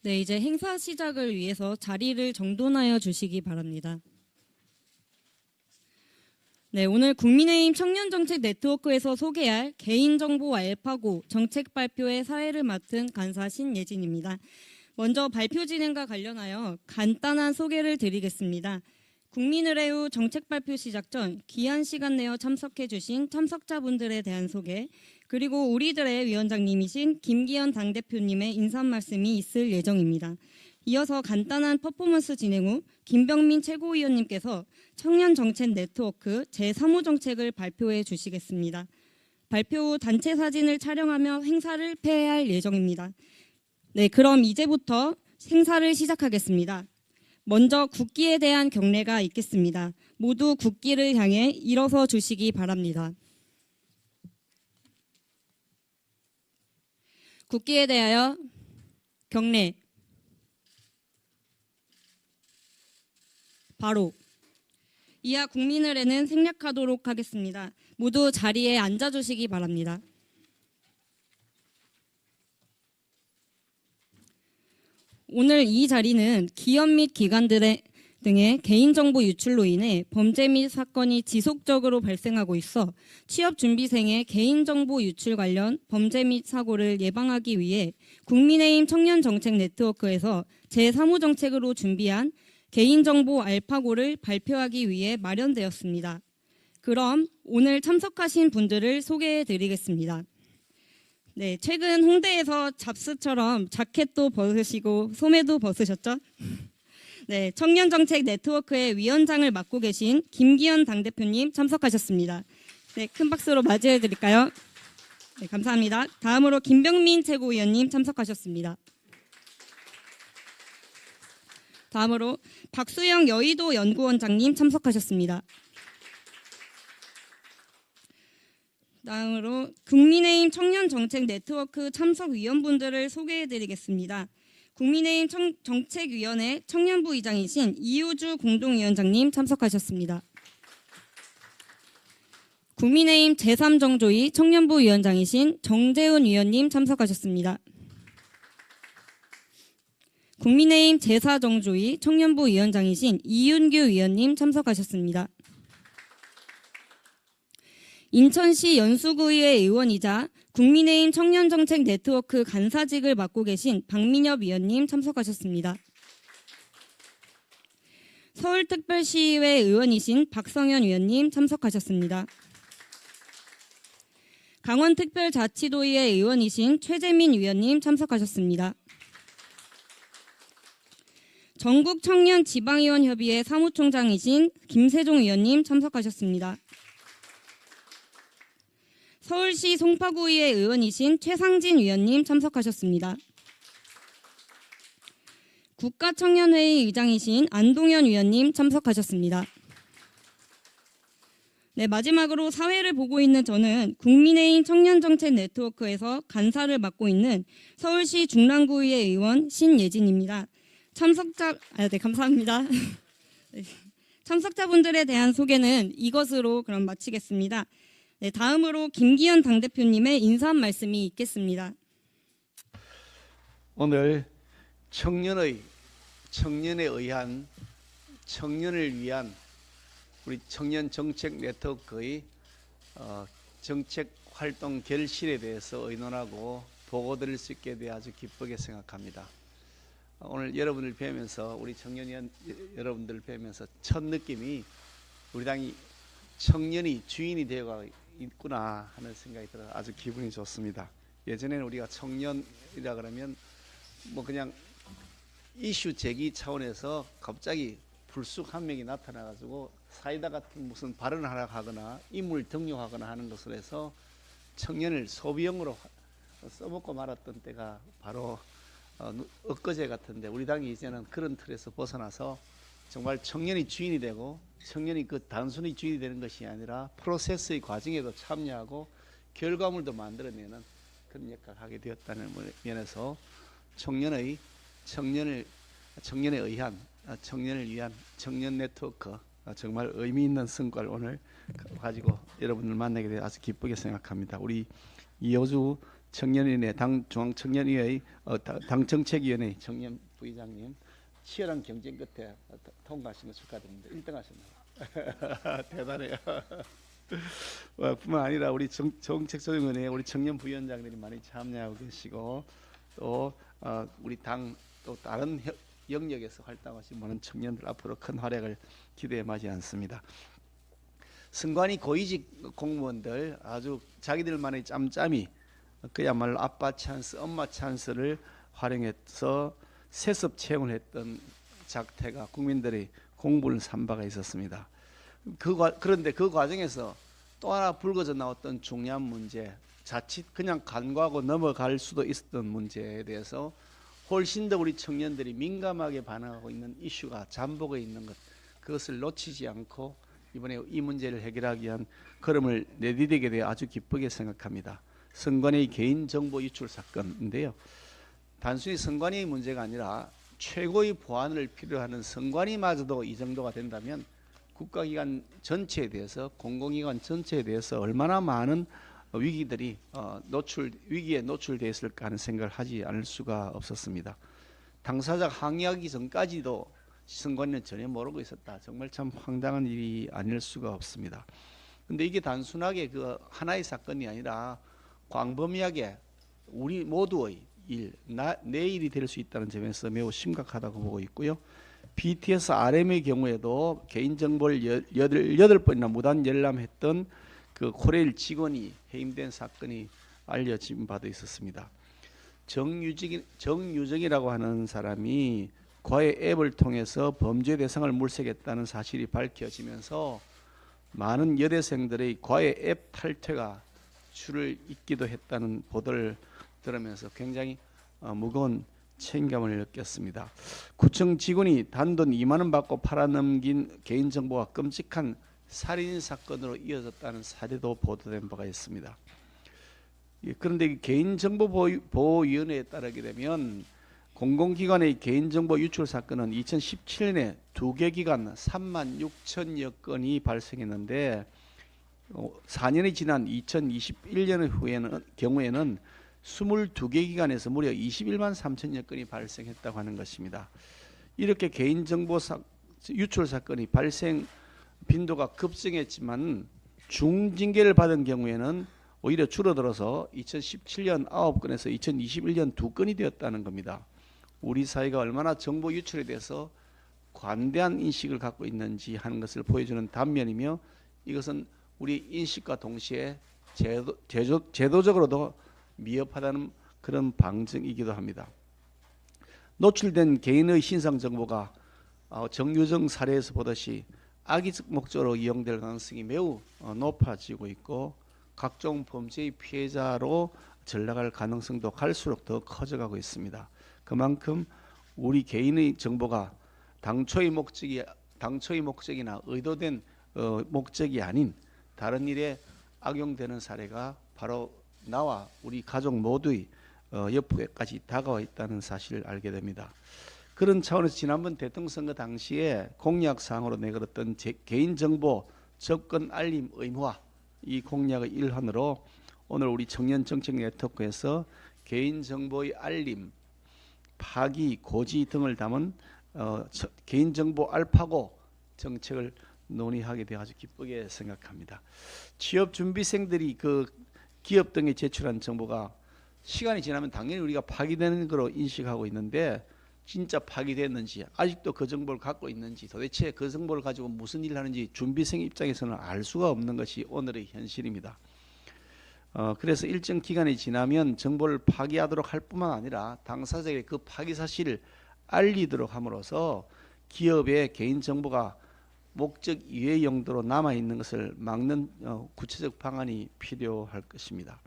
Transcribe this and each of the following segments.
네, 이제 행사 시작을 위해서 자리를 정돈하여 주시기 바랍니다. 네, 오늘 국민의힘 청년정책 네트워크에서 소개할 개인정보 알파고 정책 발표의 사회를 맡은 간사 신예진입니다. 먼저 발표 진행과 관련하여 간단한 소개를 드리겠습니다. 국민의례후 정책 발표 시작 전 귀한 시간 내어 참석해 주신 참석자분들에 대한 소개, 그리고 우리들의 위원장님이신 김기현 당대표님의 인사 말씀이 있을 예정입니다. 이어서 간단한 퍼포먼스 진행 후 김병민 최고위원님께서 청년정책 네트워크 제3호 정책을 발표해 주시겠습니다. 발표 후 단체 사진을 촬영하며 행사를 폐회할 예정입니다. 네, 그럼 이제부터 행사를 시작하겠습니다. 먼저 국기에 대한 경례가 있겠습니다. 모두 국기를 향해 일어서 주시기 바랍니다. 국기에 대하여 경례. 바로 이하 국민의례는 생략하도록 하겠습니다. 모두 자리에 앉아주시기 바랍니다. 오늘 이 자리는 기업 및 기관들 등의 개인정보 유출로 인해 범죄 및 사건이 지속적으로 발생하고 있어 취업준비생의 개인정보 유출 관련 범죄 및 사고를 예방하기 위해 국민의힘 청년정책 네트워크에서 제3호 정책으로 준비한 개인정보 알파고를 발표하기 위해 마련되었습니다. 그럼 오늘 참석하신 분들을 소개해 드리겠습니다. 네, 최근 홍대에서 잡스처럼 자켓도 벗으시고 소매도 벗으셨죠? 네, 청년정책 네트워크의 위원장을 맡고 계신 김기현 당대표님 참석하셨습니다. 네, 큰 박수로 맞이해 드릴까요? 네, 감사합니다. 다음으로 김병민 최고위원님 참석하셨습니다. 다음으로 박수영 여의도 연구원장님 참석하셨습니다. 다음으로 국민의힘 청년정책 네트워크 참석위원분들을 소개해드리겠습니다. 국민의힘 정책위원회 청년부 의장이신 이우주 공동위원장님 참석하셨습니다. 국민의힘 제3정조위 청년부 위원장이신 정재훈 위원님 참석하셨습니다. 국민의힘 제4정조위 청년부 위원장이신 이윤규 위원님 참석하셨습니다. 인천시 연수구의회 의원이자 국민의힘 청년정책 네트워크 간사직을 맡고 계신 박민엽 위원님 참석하셨습니다. 서울특별시의회 의원이신 박성현 위원님 참석하셨습니다. 강원특별자치도의회 의원이신 최재민 위원님 참석하셨습니다. 전국청년지방의원협의회 사무총장이신 김세종 의원님 참석하셨습니다. 서울시 송파구의회 의원이신 최상진 위원님 참석하셨습니다. 국가청년회의 의장이신 안동현 위원님 참석하셨습니다. 네, 마지막으로 사회를 보고 있는 저는 국민의힘 청년정책 네트워크에서 간사를 맡고 있는 서울시 중랑구의회 의원 신예진입니다. 네, 감사합니다. 네, 참석자분들에 대한 소개는 이것으로 그럼 마치겠습니다. 네, 다음으로 김기현 당대표님의 인사 말씀이 있겠습니다. 오늘 청년에 의한 청년을 위한 우리 청년정책 네트워크의 정책 활동 결실에 대해서 의논하고 보고 드릴 수 있게 되어 아주 기쁘게 생각합니다. 오늘 여러분을 뵈면서 우리 청년 여러분들을 뵈면서 첫 느낌이 우리 당이 청년이 주인이 되어 있구나 하는 생각이 들어 아주 기분이 좋습니다. 예전에는 우리가 청년이라 그러면 뭐 그냥 이슈 제기 차원에서 갑자기 불쑥 한 명이 나타나 가지고 사이다 같은 무슨 발언을 하거나 인물 등용하거나 하는 것으로 해서 청년을 소비용으로 써먹고 말았던 때가 바로 엊그제 같은데, 우리 당이 이제는 그런 틀에서 벗어나서 정말 청년이 주인이 되고, 청년이 그 단순히 주인이 되는 것이 아니라 프로세스의 과정에도 참여하고 결과물도 만들어내는 그런 역할을 하게 되었다는 면에서 청년에 의한 청년을 위한 청년 네트워크, 정말 의미 있는 성과를 오늘 가지고 여러분을 만나게 되어 아주 기쁘게 생각합니다. 우리 이호주 청년위원회 중앙청년위의 당정책위원회 청년 부의장님 치열한 경쟁 끝에 통과하신 거 축하드립니다. 1등 하셨나요? 대단해요. 뿐만 아니라 우리 정책조정위원회 우리 청년 부위원장들이 많이 참여하고 계시고 또 우리 당 또 다른 영역에서 활동하신 많은 청년들 앞으로 큰 활약을 기대해 마지 않습니다. 선관위 고위직 공무원들 아주 자기들만의 짬짬이 그야말로 아빠 찬스, 엄마 찬스를 활용해서 세습 채용을 했던 작태가 국민들의 공분을 산 바가 있었습니다. 그런데 그 과정에서 또 하나 불거져 나왔던 중요한 문제, 자칫 그냥 간과하고 넘어갈 수도 있었던 문제에 대해서 훨씬 더 우리 청년들이 민감하게 반응하고 있는 이슈가 잠복해 있는 것, 그것을 놓치지 않고 이번에 이 문제를 해결하기 위한 걸음을 내디디게 되어 아주 기쁘게 생각합니다. 선관위 개인정보 유출 사건인데요. 단순히 선관위 문제가 아니라 최고의 보안을 필요하는 선관위마저도 이 정도가 된다면 국가기관 전체에 대해서 공공기관 전체에 대해서 얼마나 많은 위기들이 위기에 노출되어 있을까 하는 생각을 하지 않을 수가 없었습니다. 당사자가 항의하기 전까지도 선관위는 전혀 모르고 있었다. 정말 참 황당한 일이 아닐 수가 없습니다. 그런데 이게 단순하게 그 하나의 사건이 아니라 광범위하게 우리 모두의 일, 내 일이 될 수 있다는 점에서 매우 심각하다고 보고 있고요. BTS RM의 경우에도 개인정보를 8번이나 무단 열람했던 그 코레일 직원이 해임된 사건이 알려진 바도 있었습니다. 정유정이라고 하는 사람이 과외 앱을 통해서 범죄 대상을 물색했다는 사실이 밝혀지면서 많은 여대생들의 과외 앱 탈퇴가 줄을 잇기도 했다는 보도를 들으면서 굉장히 무거운 책임감을 느꼈습니다. 구청 직원이 단돈 2만 원 받고 팔아넘긴 개인정보가 끔찍한 살인 사건으로 이어졌다는 사례도 보도된 바가 있습니다. 그런데 개인정보보호위원회에 따르게 되면 공공기관의 개인정보 유출 사건은 2017년에 2개 기관 3만 6천여 건이 발생했는데 4년이 지난 2021년 경우에는 22개 기관에서 무려 21만 3천여 건이 발생했다고 하는 것입니다. 이렇게 개인정보 유출 사건이 발생 빈도가 급증했지만 중징계를 받은 경우에는 오히려 줄어들어서 2017년 9건에서 2021년 2건이 되었다는 겁니다. 우리 사회가 얼마나 정보 유출에 대해서 관대한 인식을 갖고 있는지 하는 것을 보여주는 단면이며 이것은 우리 인식과 동시에 제도적으로도 미흡하다는 그런 방증이기도 합니다. 노출된 개인의 신상 정보가 정유정 사례에서 보듯이 악의적 목적으로 이용될 가능성이 매우 높아지고 있고 각종 범죄의 피해자로 전락할 가능성도 갈수록 더 커져가고 있습니다. 그만큼 우리 개인의 정보가 당초의 목적이나 의도된 목적이 아닌 다른 일에 악용되는 사례가 바로 나와 우리 가족 모두의 옆에까지 다가와 있다는 사실을 알게 됩니다. 그런 차원에서 지난번 대통령 선거 당시에 공약사항으로 내걸었던 개인정보 접근 알림 의무화 이 공약의 일환으로 오늘 우리 청년정책 네트워크에서 개인정보의 알림, 파기, 고지 등을 담은 개인정보 알파고 정책을 논의하게 되어 아주 기쁘게 생각합니다. 취업준비생들이 그 기업 등에 제출한 정보가 시간이 지나면 당연히 우리가 파기되는 것으로 인식하고 있는데 진짜 파기됐는지 아직도 그 정보를 갖고 있는지 도대체 그 정보를 가지고 무슨 일을 하는지 준비생 입장에서는 알 수가 없는 것이 오늘의 현실입니다. 그래서 일정 기간이 지나면 정보를 파기하도록 할 뿐만 아니라 당사자에게 그 파기 사실을 알리도록 함으로써 기업의 개인정보가 목적 이외의 용도로 남아있는 것을 막는 구체적 방안이 필요할 것입니다.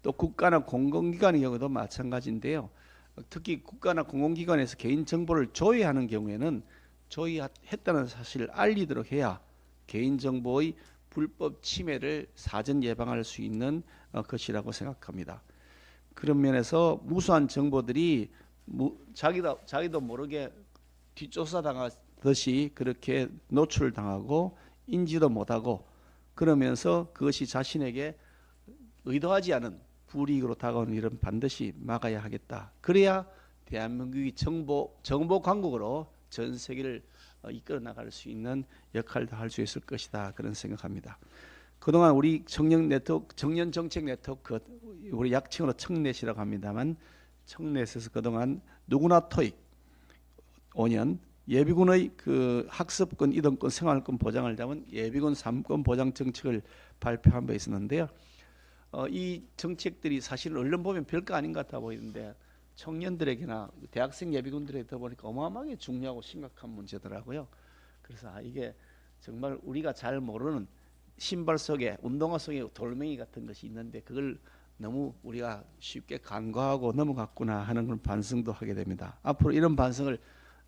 또 국가나 공공기관의 경우도 마찬가지인데요. 특히 국가나 공공기관에서 개인정보를 조회하는 경우에는 조회했다는 사실을 알리도록 해야 개인정보의 불법 침해를 사전 예방할 수 있는 것이라고 생각합니다. 그런 면에서 무수한 정보들이 자기도 모르게 뒷조사당하듯이 그렇게 노출당하고 인지도 못하고 그러면서 그것이 자신에게 의도하지 않은 불이익으로 다가오는 일은 반드시 막아야 하겠다. 그래야 대한민국이 정보 강국으로 전 세계를 이끌어 나갈 수 있는 역할도 할 수 있을 것이다. 그런 생각합니다. 그동안 우리 청년 정책 네트워크, 우리 약칭으로 청넷이라고 합니다만, 청넷에서 그동안 누구나 토익 5년, 예비군의 그 학습권, 이동권, 생활권 보장을 담은 예비군 3권 보장 정책을 발표한 바 있었는데요. 이 정책들이 사실 언론 보면 별거 아닌 것 같아 보이는데 청년들에게나 대학생 예비군들에게 보니까 어마어마하게 중요하고 심각한 문제더라고요. 그래서 이게 정말 우리가 잘 모르는 신발 속에, 운동화 속에 돌멩이 같은 것이 있는데 그걸 너무 우리가 쉽게 간과하고 넘어갔구나 하는 그런 반성도 하게 됩니다. 앞으로 이런 반성을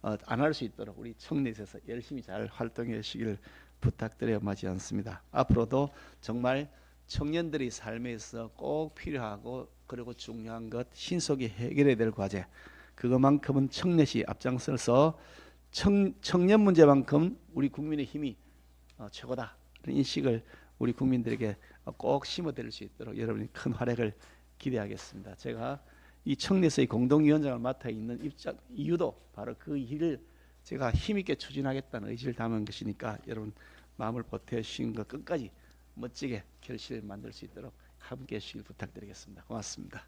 안 할 수 있도록 우리 청넷에서 열심히 잘 활동해 주시길 부탁드려 마지 않습니다. 앞으로도 정말 청년들의 삶에서 꼭 필요하고 그리고 중요한 것, 신속히 해결해야 될 과제, 그것만큼은 청넷이 앞장서서 청년 문제만큼 우리 국민의 힘이 최고다. 그런 인식을 우리 국민들에게 꼭 심어드릴 수 있도록 여러분이 큰 활약을 기대하겠습니다. 제가 이 청넷의 공동위원장을 맡아 있는 이유도 바로 그 일을 제가 힘있게 추진하겠다는 의지를 담은 것이니까 여러분 마음을 보태주신 것 끝까지 멋지게 결실을 만들 수 있도록 함께해 주시길 부탁드리겠습니다. 고맙습니다.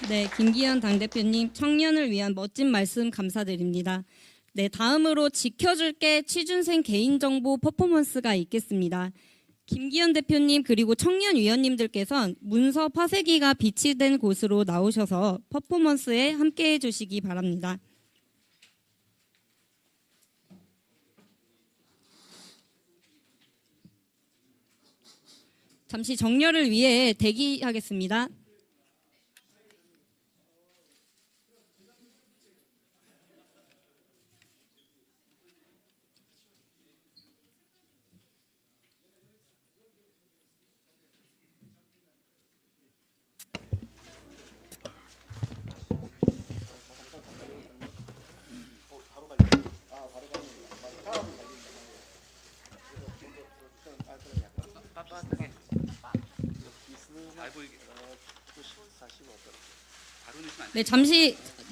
네, 김기현 당대표님 청년을 위한 멋진 말씀 감사드립니다. 네, 다음으로 지켜줄게 취준생 개인정보 퍼포먼스가 있겠습니다. 김기현 대표님 그리고 청년위원님들께서는 문서 파쇄기가 비치된 곳으로 나오셔서 퍼포먼스에 함께해 주시기 바랍니다. 잠시 정렬을 위해 대기하겠습니다.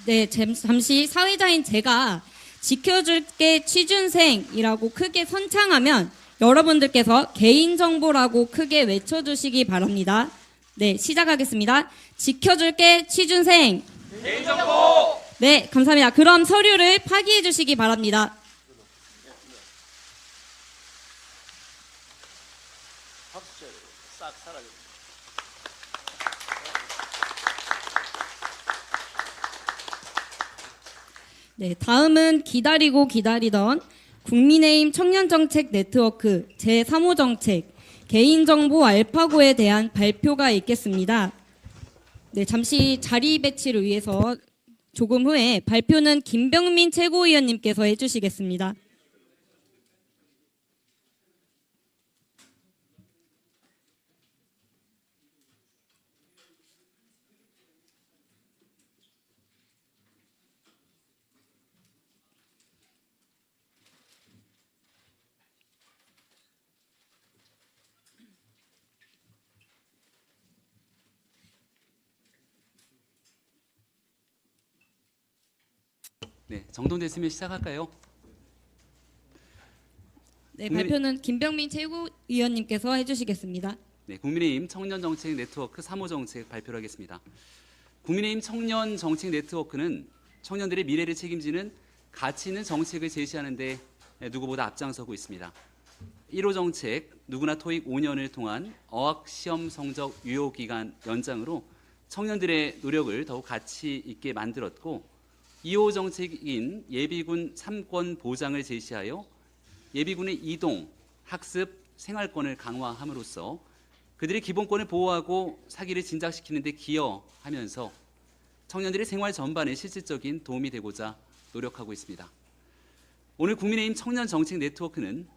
네, 잠시 사회자인 제가 지켜줄게 취준생이라고 크게 선창하면 여러분들께서 개인정보라고 크게 외쳐주시기 바랍니다. 네, 시작하겠습니다. 지켜줄게 취준생. 개인정보. 네, 감사합니다. 그럼 서류를 파기해 주시기 바랍니다. 싹 사라져. 네, 다음은 기다리고 기다리던 국민의힘 청년정책 네트워크 제3호 정책 개인정보 알파고에 대한 발표가 있겠습니다. 네, 잠시 자리 배치를 위해서 조금 후에 발표는 김병민 최고위원님께서 해주시겠습니다. 네, 정돈됐으면 시작할까요? 네, 발표는 김병민 최고위원님께서 해주시겠습니다. 네, 국민의힘 청년정책 네트워크 3호 정책 발표를 하겠습니다. 국민의힘 청년정책 네트워크는 청년들의 미래를 책임지는 가치 있는 정책을 제시하는 데 누구보다 앞장서고 있습니다. 1호 정책, 누구나 토익 5년을 통한 어학시험 성적 유효기간 연장으로 청년들의 노력을 더욱 가치 있게 만들었고, 2호 정책인 예비군 3권 보장을 제시하여 예비군의 이동, 학습, 생활권을 강화함으로써 그들의 기본권을 보호하고 사기를 진작시키는 데 기여하면서 청년들의 생활 전반에 실질적인 도움이 되고자 노력하고 있습니다. 오늘 국민의힘 청년정책 네트워크는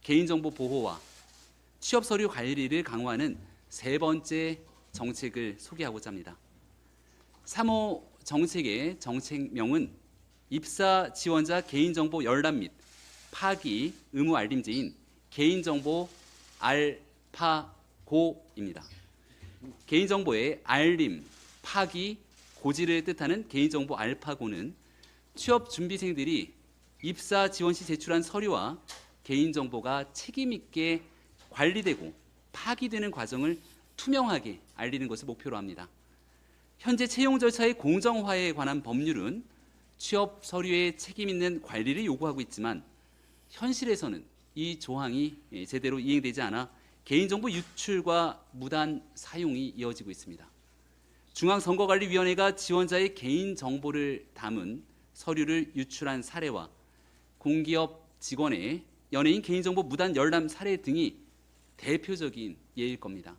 개인정보 보호와 취업서류 관리를 강화하는 세 번째 정책을 소개하고자 합니다. 3호 정책의 정책명은 입사 지원자 개인정보 열람 및 파기 의무 알림제인 개인정보 알파고입니다. 고입니다. 개인정보의 알림, 파기, 고지를 뜻하는 개인정보 알파고는 취업 준비생들이 입사 지원 시 제출한 서류와 개인정보가 책임 있게 관리되고 파기되는 과정을 투명하게 알리는 것을 목표로 합니다. 현재 채용 절차의 공정화에 관한 법률은 취업 서류의 책임 있는 관리를 요구하고 있지만 현실에서는 이 조항이 제대로 이행되지 않아 개인정보 유출과 무단 사용이 이어지고 있습니다. 중앙선거관리위원회가 지원자의 개인정보를 담은 서류를 유출한 사례와 공기업 직원의 연예인 개인정보 무단 열람 사례 등이 대표적인 예일 겁니다.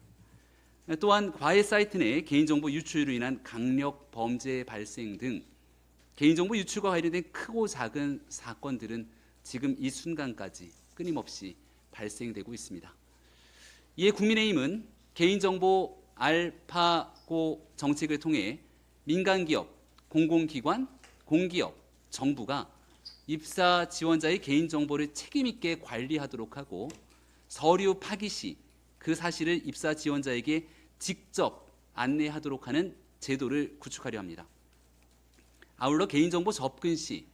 또한 과외 사이트 내 개인정보 유출로 인한 강력 범죄 발생 등 개인정보 유출과 관련된 크고 작은 사건들은 지금 이 순간까지 끊임없이 발생되고 있습니다. 이에 국민의힘은 개인정보 알파고 정책을 통해 민간기업, 공공기관, 공기업, 정부가 입사 지원자의 개인정보를 책임있게 관리하도록 하고 서류 파기 시 그 사실을 입사 지원자에게 직접 안내하도록 하는 제도를 구축하려 합니다. 아울러 개인정보 접근 시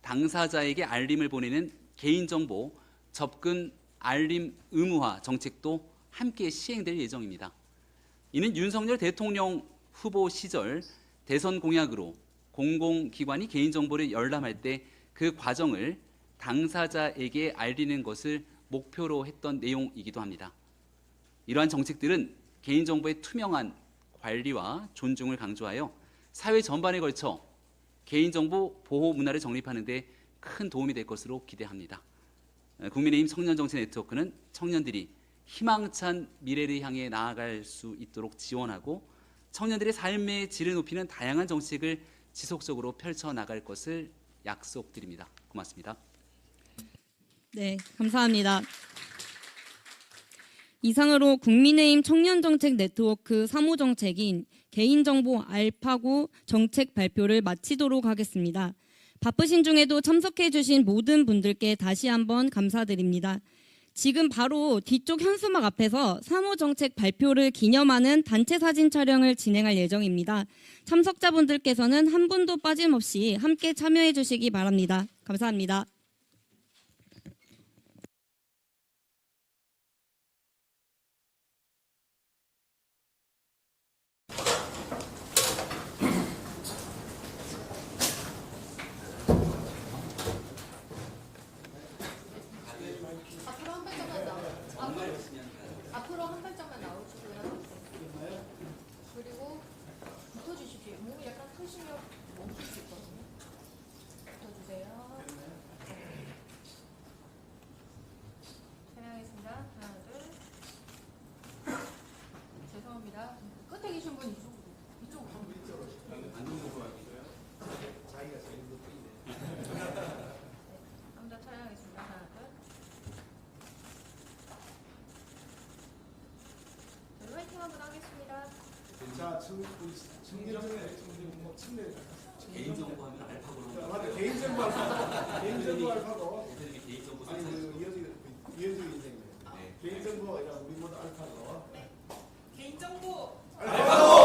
당사자에게 알림을 보내는 개인정보 접근 알림 의무화 정책도 함께 시행될 예정입니다. 이는 윤석열 대통령 후보 시절 대선 공약으로 공공기관이 개인정보를 열람할 때 그 과정을 당사자에게 알리는 것을 목표로 했던 내용이기도 합니다. 이러한 정책들은 개인정보의 투명한 관리와 존중을 강조하여 사회 전반에 걸쳐 개인정보 보호 문화를 정립하는 데 큰 도움이 될 것으로 기대합니다. 국민의힘 청년정책 네트워크는 청년들이 희망찬 미래를 향해 나아갈 수 있도록 지원하고 청년들의 삶의 질을 높이는 다양한 정책을 지속적으로 펼쳐나갈 것을 약속드립니다. 고맙습니다. 네, 감사합니다. 이상으로 국민의힘 청년정책 네트워크 3호 정책인 개인정보 알파고 정책 발표를 마치도록 하겠습니다. 바쁘신 중에도 참석해 주신 모든 분들께 다시 한번 감사드립니다. 지금 바로 뒤쪽 현수막 앞에서 3호 정책 발표를 기념하는 단체 사진 촬영을 진행할 예정입니다. 참석자분들께서는 한 분도 빠짐없이 함께 참여해 주시기 바랍니다. 감사합니다. 앞으로 한 발짝만 나오시고요. 그리고 붙어주십시오. 몸이 약간 크시면 멈출 수 있거든요. 붙어주세요. 촬영하겠습니다. 하나, 둘. 죄송합니다. 끝에 계신 분 이쪽으로. 한 번 더 촬영하겠습니다. 하나, 둘. 화이팅 한번 하겠습니다. 자, 청년정책 침례 개인정보 하면 알파고로 맞아, 개인정보 알파고 개인정보 알파고 개인정보 아니 이현주 인생이에요. 개인정보 우리 모두 알파고 개인정보 알파고